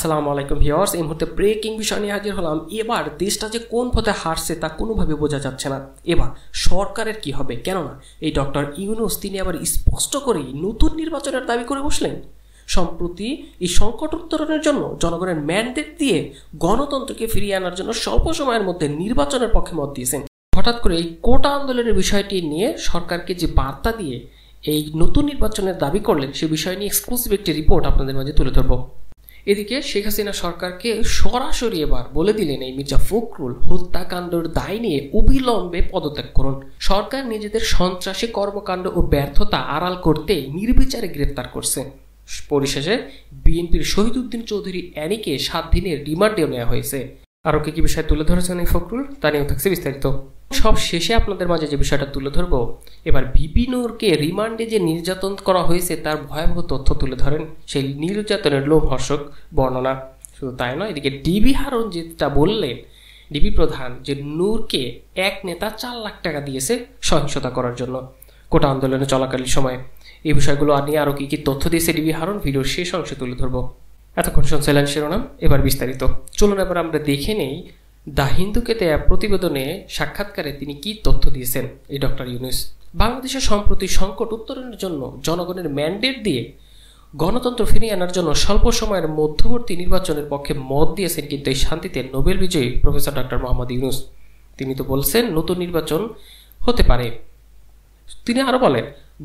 আসসালামু আলাইকুম ভিউয়ার্স, এই মুহূর্তে ব্রেকিং বিষয় নিয়ে হাজির হলাম। এবার দেশটা যে কোন পথে হারছে তা কোনোভাবে বোঝা যাচ্ছে না। এবার সরকারের কি হবে? কেননা এই ডক্টর ইউনূস তিনি আবার স্পষ্ট করেই নতুন নির্বাচনের দাবি করে বসলেন। সম্প্রতি এই সংকট উত্তরণের জন্য জনগণের ম্যান্ডেট দিয়ে গণতন্ত্রকে ফিরিয়ে আনার জন্য স্বল্প সময়ের মধ্যে নির্বাচনের পক্ষে মত দিয়েছেন। হঠাৎ করে এই কোটা আন্দোলনের বিষয়টি নিয়ে সরকারকে যে বার্তা দিয়ে এই নতুন নির্বাচনের দাবি করলেন সে বিষয় নিয়ে এক্সক্লুসিভ একটি রিপোর্ট আপনাদের মাঝে তুলে ধরব। এদিকে শেখ হাসিনা সরকারকে সরাসরি এবার বলে দিলেন এই মির্জা ফখরুল হত্যাকাণ্ডের দায় নিয়ে অবিলম্বে পদত্যাগ করুন। সরকার নিজেদের সন্ত্রাসী কর্মকাণ্ড ও ব্যর্থতা আড়াল করতে নির্বিচারে গ্রেপ্তার করছে। পরিশেষে বিএনপির শহীদউদ্দিন চৌধুরী অ্যানিকে 7 দিনের রিমান্ডেও নেওয়া হয়েছে। আরও কি বিষয় তুলে ধরেছেন এই ফখরুল তা নিয়েও থাকছে বিস্তারিত। সব শেষে আপনাদের মাঝে যে বিষয়টা তুলে ধরবো, এবার ভিপি নূরকে রিমান্ডে যে নির্যাতন করা হয়েছে তার ভয়াবহ তথ্য তুলে ধরেন, সেই নির্যাতনের লোমহর্ষক বর্ণনা। শুধু তাই নয়, এদিকে ডিবি হারুন যেটা বললেন, ডিবি প্রধান যে নূরকে এক নেতা 4 লাখ টাকা দিয়েছে সহিংসতা করার জন্য কোটা আন্দোলনে চলাকালীন সময়ে। এই বিষয়গুলো নিয়ে আরও কি তথ্য দিয়েছে ডিবি হারুন ভিডিওর শেষ অংশে তুলে ধরবো। এতক্ষণ শুনছিলেন শিরোনাম, এবার বিস্তারিত। চলুন এবার আমরা দেখে নেই দ্য হিন্দুকে দেয়া প্রতিবেদনে সাক্ষাৎকারে তিনি কি তথ্য দিয়েছেন এই ডক্টর ইউনূস। বাংলাদেশের সম্প্রতি সংকট উত্তরণের জন্য জনগণের ম্যান্ডেট দিয়ে গণতন্ত্র ফিরিয়ে আনার জন্য স্বল্প সময়ের মধ্যবর্তী নির্বাচনের পক্ষে মত দিয়েছেন কিন্তু এই শান্তিতে নোবেল বিজয়ী প্রফেসর ডক্টর মোহাম্মদ ইউনূস। তিনি তো বলছেন নতুন নির্বাচন হতে পারে। তিনি আরো বলেন,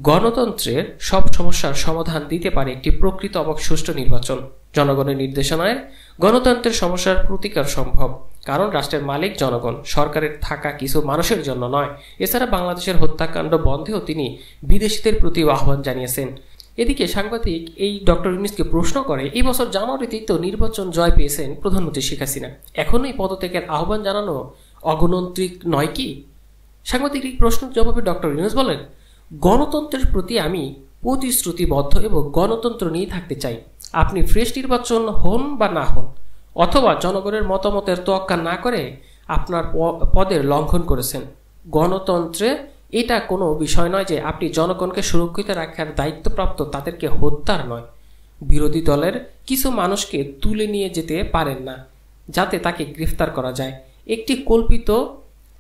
গণতন্ত্রের সব সমস্যার সমাধান দিতে পারে একটি প্রকৃত অবাক সুষ্ঠু নির্বাচন। জনগণের নির্দেশনায় গণতন্ত্রের সমস্যার প্রতিকার সম্ভব, কারণ রাষ্ট্রের মালিক জনগণ, সরকারের থাকা কিছু মানুষের জন্য নয়। এছাড়া বাংলাদেশের হত্যাকাণ্ড বন্ধেও তিনি বিদেশিদের প্রতি আহ্বান জানিয়েছেন। এদিকে সাংবাদিক এই ডক্টর ইউনূসকে প্রশ্ন করে, এই বছর জানুয়ারিতেই তো নির্বাচন জয় পেয়েছেন প্রধানমন্ত্রী শেখ হাসিনা, এখনই পদত্যাগের আহ্বান জানানো অগণতান্ত্রিক নয় কি? সাংবাদিক এই প্রশ্নের জবাবে ডক্টর ইউনূস বলেন, গণতন্ত্রের প্রতি আমি প্রতিশ্রুতিবদ্ধ এবং গণতন্ত্র নিয়ে থাকতে চাই। আপনি ফ্রেশ নির্বাচন হন বা না হন, অথবা জনগণের মতামতের তোয়াক্কা না করে আপনার পদের লঙ্ঘন করেছেন। গণতন্ত্রে এটা কোনো বিষয় নয় যে আপনি জনগণকে সুরক্ষিত রাখার দায়িত্বপ্রাপ্ত, তাদেরকে হত্যার নয়। বিরোধী দলের কিছু মানুষকে তুলে নিয়ে যেতে পারেন না যাতে তাকে গ্রেফতার করা যায়। একটি কল্পিত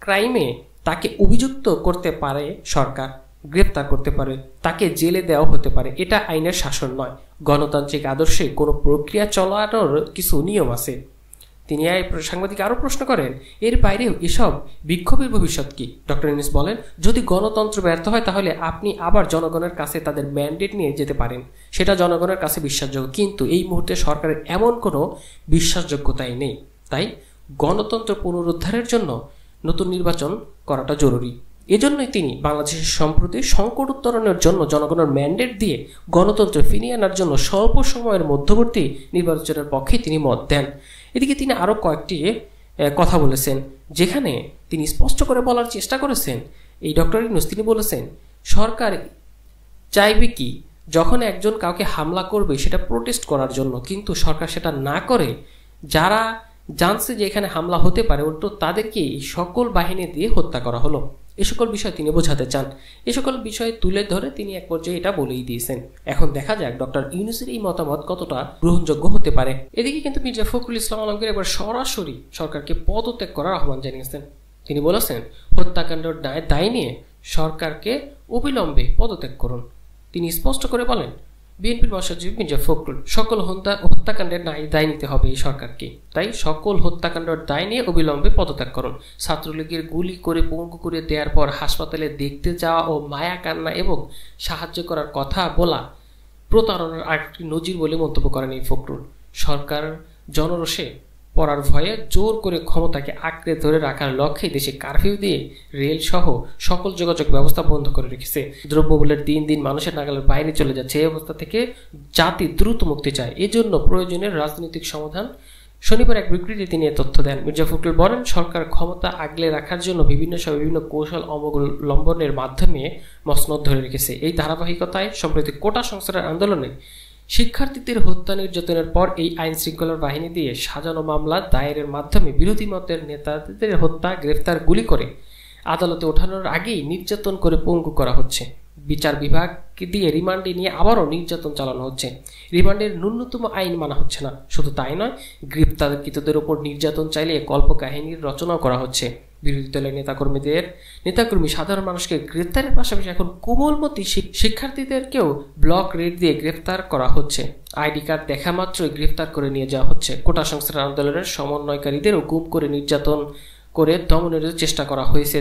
ক্রাইমে তাকে অভিযুক্ত করতে পারে সরকার, গ্রেফতার করতে পারে, তাকে জেলে দেওয়া হতে পারে। এটা আইনের শাসন নয়। গণতান্ত্রিক আদর্শে কোনো প্রক্রিয়া চলানোর কিছু নিয়ম আছে। তিনি সাংবাদিক আরও প্রশ্ন করেন, এর বাইরেও এসব বিক্ষোভের ভবিষ্যৎ কি? ডক্টর ইউনূস বলেন, যদি গণতন্ত্র ব্যর্থ হয় তাহলে আপনি আবার জনগণের কাছে তাদের ম্যান্ডেট নিয়ে যেতে পারেন, সেটা জনগণের কাছে বিশ্বাসযোগ্য। কিন্তু এই মুহূর্তে সরকারের এমন কোনো বিশ্বাসযোগ্যতাই নেই। তাই গণতন্ত্র পুনরুদ্ধারের জন্য নতুন নির্বাচন করাটা জরুরি। এজন্যই তিনি বাংলাদেশের সম্প্রতি সংকট উত্তরণের জন্য জনগণের ম্যান্ডেট দিয়ে গণতন্ত্র ফিরিয়ে আনার জন্য স্বল্প সময়ের মধ্যবর্তী নির্বাচনের পক্ষে তিনি মত দেন। এদিকে তিনি আরও কয়েকটি কথা বলেছেন, যেখানে তিনি স্পষ্ট করে বলার চেষ্টা করেছেন। এই ডক্টর ইউনূস তিনি বলেছেন, সরকার চাইবে কি, যখন একজন কাউকে হামলা করবে সেটা প্রোটেস্ট করার জন্য, কিন্তু সরকার সেটা না করে যারা জানছে যে এখানে হামলা হতে পারে উল্টো তাদেরকে সকল বাহিনী দিয়ে হত্যা করা হলো। এ সকল বিষয় তিনি বোঝাতে চান। এ সকল বিষয় তুলে ধরে তিনি এক পর্যায়ে এটা বলেই দিয়েছেন। এখন দেখা যাক ডক্টর ইউনূসের এই মতামত কতটা গ্রহণযোগ্য হতে পারে। এদিকে কিন্তু মির্জা ফখরুল ইসলাম আলমগীর এবার সরাসরি সরকারকে পদত্যাগ করার আহ্বান জানিয়েছেন। তিনি বলেছেন, হত্যাকাণ্ডের দায় নিয়ে সরকারকে অবিলম্বে পদত্যাগ করুন। তিনি স্পষ্ট করে বলেন, বিএনপির মহাসচিব মির্জা ফখরুল, সকল হত্যাকাণ্ডের দায় নিতে হবে এই সরকারকে, তাই সকল হত্যাকাণ্ডের দায় নিয়ে অবিলম্বে পদত্যাগ করুন। ছাত্রলীগের গুলি করে পঙ্গু করে দেওয়ার পর হাসপাতালে দেখতে যাওয়া ও মায়া কান্না এবং সাহায্য করার কথা বলা প্রতারণার আরেকটি নজির বলে মন্তব্য করেন এই ফখরুল। সরকার জনরোষে পড়ার ভয়ে জোর করে ক্ষমতাকে আঁকড়ে ধরে রাখার লক্ষ্যে দেশে কারফিউ দিয়ে রেল সহ সকল যোগাযোগ ব্যবস্থা বন্ধ করে রেখেছে। দ্রব্যমূল্যের দিন দিন মানুষের নাগালের বাইরে চলে যাচ্ছে। এই অবস্থা থেকে জাতি দ্রুত মুক্তি চায়, এজন্য প্রয়োজনীয় রাজনৈতিক সমাধান। শনিবার এক বিবৃতি তিনি তথ্য দেন। মির্জা ফখরুল বলেন, সরকার ক্ষমতা আগলে রাখার জন্য বিভিন্ন কৌশল অবলম্বনের মাধ্যমে মসনদ ধরে রেখেছে। এই ধারাবাহিকতায় সম্প্রতি কোটা সংস্কারের আন্দোলনে শিক্ষার্থীদের হত্যা নির্যাতনের পর এই আইন শৃঙ্খলার বাহিনী দিয়ে সাজানো মামলা দায়েরের মাধ্যমে বিরোধী মতের নেতাদের হত্যা, গ্রেফতার, গুলি করে আদালতে ওঠানোর আগেই নির্যাতন করে পঙ্গু করা হচ্ছে। বিচার বিভাগ দিয়ে রিমান্ডে নিয়ে আবারও নির্যাতন চালানো হচ্ছে। রিমান্ডের ন্যূনতম আইন মানা হচ্ছে না। শুধু তাই নয়, গ্রেপ্তারকৃতদের ওপর নির্যাতন চাইলে কল্পকাহিনীর রচনাও করা হচ্ছে। বিরোধী দলের নেতাকর্মী সাধারণ মানুষকে গ্রেপ্তারের পাশাপাশি এখন কোমলমতি শিক্ষার্থীদেরকেও ব্লক রেড দিয়ে গ্রেপ্তার করা হচ্ছে। আইডি কার্ড দেখা মাত্রই গ্রেপ্তার করে নিয়ে যাওয়া হচ্ছে। কোটা সংস্কার আন্দোলনের সমন্বয়কারীদেরও গুম করে নির্যাতন করে দমনের চেষ্টা করা হয়েছে।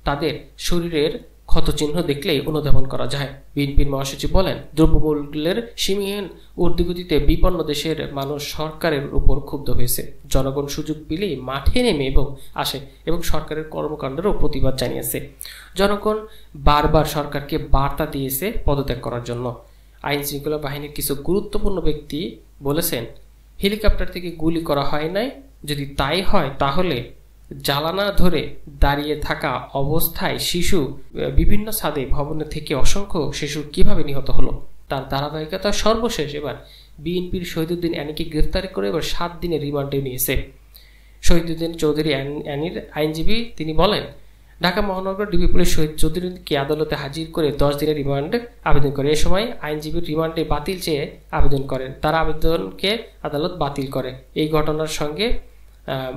তাদের শরীরের ক্ষতচিহ্ন দেখলেই অনুধাবন করা যায়। বিএনপির মহাসচিব বলেন, দ্রব্যমূল্যের সীমাহীন ঊর্ধ্বগতিতে বিপন্ন দেশের মানুষ সরকারের উপর ক্ষুব্ধ হয়েছে। জনগণ সুযোগ পেলেই মাঠে নেমে আসে এবং সরকারের কর্মকাণ্ডেরও প্রতিবাদ জানিয়েছে। জনগণ বারবার সরকারকে বার্তা দিয়েছে পদত্যাগ করার জন্য। আইন শৃঙ্খলা বাহিনীর কিছু গুরুত্বপূর্ণ ব্যক্তি বলেছেন, হেলিকপ্টার থেকে গুলি করা হয় নাই, যদি তাই হয় তাহলে জানালা ধরে দাঁড়িয়ে থাকা অবস্থায় শিশু বিভিন্ন ছাদে ভবনে থেকে অসংখ্য শিশু কিভাবে নিহত হলো, তার ধারাবাহিকতা সর্বশেষ এবার বিএনপির শহীদুদ্দিন অ্যানিকে গ্রেফতার করে এবার 7 দিনের রিমান্ডে নিয়েছে। শহীদুদ্দিন চৌধুরী অ্যানির আইনজীবী তিনি বলেন, ঢাকা মহানগর ডিবি পুলিশ শহীদ চৌধুরীকে আদালতে হাজির করে 10 দিনের রিমান্ড আবেদন করে। এ সময় আইনজীবীর রিমান্ডে বাতিল চেয়ে আবেদন করেন। তার আবেদনকে আদালত বাতিল করে। এই ঘটনার সঙ্গে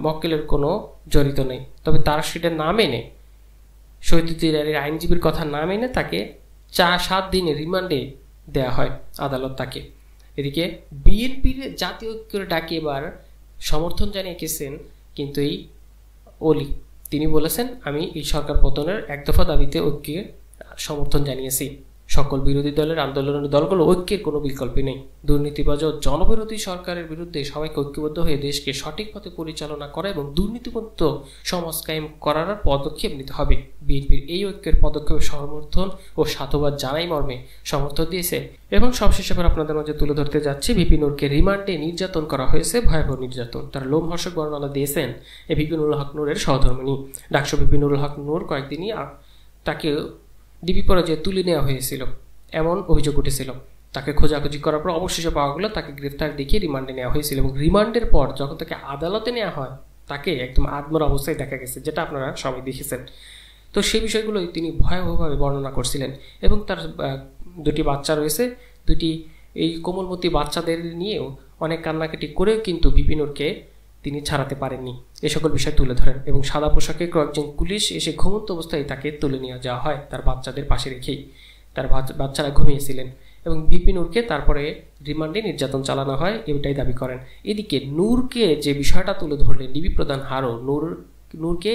মক্কেলের কোনো জড়িত নেই। তবে তার সেটা না মেনে শহীদুদ্দিন আইনজীবীর কথা না মেনে তাকে 7 দিনের রিমান্ডে দেয়া হয় আদালত তাকে। এদিকে বিএনপির জাতীয় ঐক্যের ডাকে এবার সমর্থন জানিয়েছেন কিন্তু এই অলি। তিনি বলেছেন, আমি এই সরকার পতনের একদফা দাবিতে ঐক্যে সমর্থন জানিয়েছি। সকল বিরোধী দলের আন্দোলনের দলগুলো ঐক্যের কোনো বিকল্প নেই। দুর্নীতিবাজ ও জনবিরোধী সরকারের বিরুদ্ধে সবাইকে ঐক্যবদ্ধ হয়ে দেশকে সঠিক পথে পরিচালনা করা এবং দুর্নীতিমুক্ত সমাজ কায়েম করার পদক্ষেপ নিতে হবে। বিএনপির এই ঐক্যের পদক্ষেপ সমর্থন ও সাধুবাদ জানাই মর্মে সমর্থন দিয়েছে। এবং সবশেষে আপনাদের মাঝে তুলে ধরতে যাচ্ছে, ভিপি নূরকে রিমান্ডে নির্যাতন করা হয়েছে, ভয়াবহ নির্যাতন। তার লোমহর্ষক বর্ণনা দিয়েছেন ভিপি নুরুল হক নূরের সহধর্মিণী ডাকসু ভিপি নুরুল হক নূর। কয়েকদিনই তাকে ডিবি পরাজয়ে তুলে নেওয়া হয়েছিল এমন অভিযোগ উঠেছিল। তাকে খোঁজাখুঁজি করার পর অবশেষে পাওয়া গেল, তাকে গ্রেফতার দেখিয়ে রিমান্ডে নেওয়া হয়েছিল এবং রিমান্ডের পর যখন তাকে আদালতে নেওয়া হয় তাকে একদম আত্মর অবস্থায় দেখা গেছে, যেটা আপনারা সবাই দেখেছেন। তো সেই বিষয়গুলোই তিনি ভয়াবহভাবে বর্ণনা করছিলেন। এবং তার 2টি বাচ্চা রয়েছে, 2টি এই কোমলমতি বাচ্চাদের নিয়েও অনেক কান্নাকাটি করেও কিন্তু ভিপি নূরকে তিনি ছাড়াতে পারেননি। এ সকল বিষয় তুলে ধরেন এবং সাদা পোশাকে কয়েকজন পুলিশ এসে ঘুমন্ত অবস্থায় তাকে তুলে নিয়ে যাওয়া হয় তার বাচ্চাদের পাশে রেখেই। তার বাচ্চারা ঘুমিয়েছিলেন এবং ভিপি নূরকে তারপরে রিমান্ডে নির্যাতন চালানো হয়, এটাই দাবি করেন। এদিকে নূরকে যে বিষয়টা তুলে ধরলেন ডিবি প্রধান হারো, নূরকে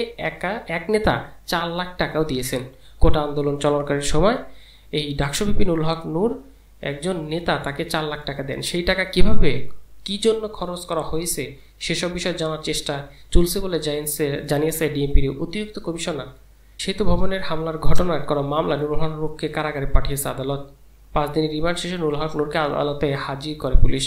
এক নেতা 4 লাখ টাকাও দিয়েছেন। কোটা আন্দোলন চলাকালীন সময় এই ডাকসু ভিপি নুরুল হক নূর একজন নেতা তাকে 4 লাখ টাকা দেন। সেই টাকা কিভাবে কি জন্য খরচ করা হয়েছে সেসব বিষয় জানার চেষ্টা চলছে বলে জানিয়েছে ডিএমপির অতিরিক্ত কমিশনার। সেতু ভবনের হামলার ঘটনার করা মামলা নুরুল হক নূরকে কারাগারে পাঠিয়েছে আদালত। 5 দিনের রিমান্ড শেষে নুরুল হক নূরকে আদালতে হাজির করে পুলিশ।